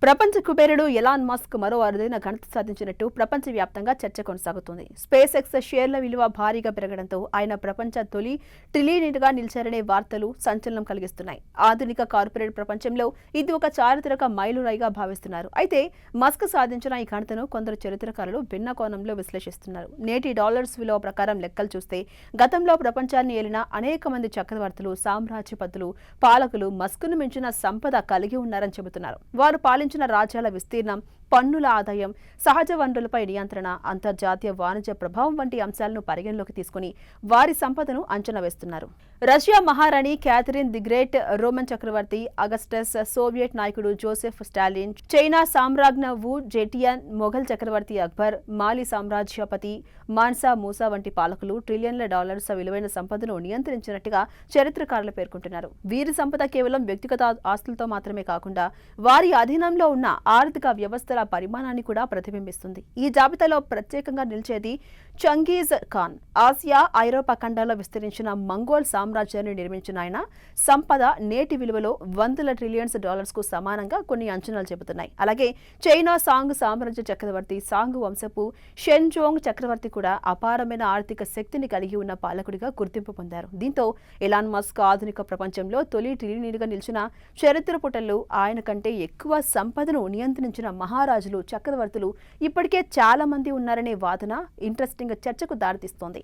ప్రపంచ కుబేరుడు Elon Musk మరో అరుదైన ఘనత సాధించినట్టు ప్రపంచవ్యాప్తంగా చర్చ కొనసాగుతోంది. స్పేస్ ఎక్స్ షేర్ల విలువ భారీగా పెరగడంతో ఆయన ప్రపంచ తొలి ట్రిలియనీర్గా నిలిచారనే వార్తలు సంచలనం కలిగిస్తున్నాయి. ఆధునిక కార్పొరేట్ ప్రపంచంలో ఇది ఒక చారిత్రక మైలురాయిగా భావిస్తున్నారు. అయితే మస్క్ సాధించిన ఈ ఘనతను కొందరు చరిత్రకారులు భిన్న కోణంలో విశ్లేషిస్తున్నారు. నేటి డాలర్స్ విలువ ప్రకారం లెక్కలు చూస్తే గతంలో ప్రపంచాన్ని ఏలిన అనేక మంది చక్రవర్తులు, సామ్రాజ్యపతులు, పాలకులు మస్క్ను మించిన సంపద కలిగి ఉన్నారని చెబుతున్నారు. వారు పాలించిన రాజ్యాల విస్తీర్ణం, పన్నుల ఆదాయం, సహజ వనరులపై నియంత్రణ, అంతర్జాతీయ వాణిజ్య ప్రభావం వంటి అంశాలను పరిగణలోకి తీసుకుని వారి సంపదను అంచనా వేస్తున్నారు. రష్యా మహారాణి క్యాథరిన్ ది గ్రేట్, రోమన్ చక్రవర్తి అగస్టస్, సోవియట్ నాయకుడు జోసెఫ్ స్టాలిన్, చైనా సామ్రాజ్ఞ వు జెటియన్, మొఘల్ చక్రవర్తి అక్బర్, మాలి సామ్రాజ్యపతి మాన్సా మూసా వంటి పాలకులు ట్రిలియన్ల డాలర్స్ విలువైన సంపదను నియంత్రించినట్టుగా చరిత్రకారులు పేర్కొంటున్నారు. వీరి సంపద కేవలం వ్యక్తిగత ఆస్తులతో మాత్రమే కాకుండా వారి అధీనంలో ఉన్న ఆర్థిక వ్యవస్థల పరిమాణాన్ని కూడా ప్రతిబింబిస్తుంది. ఈ జాబితాలో ప్రత్యేకంగా నిలిచేది చంగీజ్ ఖాన్. ఆసియా, ఐరోపా ఖండాల్లో విస్తరించిన మంగోల్ సామ్రాజ్యాన్ని నిర్మించిన ఆయన సంపద నేటి విలువలో వందల ట్రిలియన్స్ డాలర్స్కు సమానంగా కొన్ని అంచనాలు చెబుతున్నాయి. అలాగే చైనా సాంగ్ సామ్రాజ్య చక్రవర్తి సాంగ్ వంశపు షెన్జోంగ్ చక్రవర్తి కూడా అపారమైన ఆర్థిక శక్తిని కలిగి ఉన్న పాలకుడిగా గుర్తింపు పొందారు. దీంతో ఎలాన్ మస్క్ ఆధునిక ప్రపంచంలో తొలి ట్రిలియనీర్గా నిలిచిన చరిత్ర పుటల్లో ఆయన కంటే ఎక్కువ సంపదను నియంత్రించిన మహారాజులు, చక్రవర్తులు ఇప్పటికే చాలా మంది ఉన్నారనే వాదన ఇంట్రెస్టింగ్ చర్చకు దారితీస్తోంది.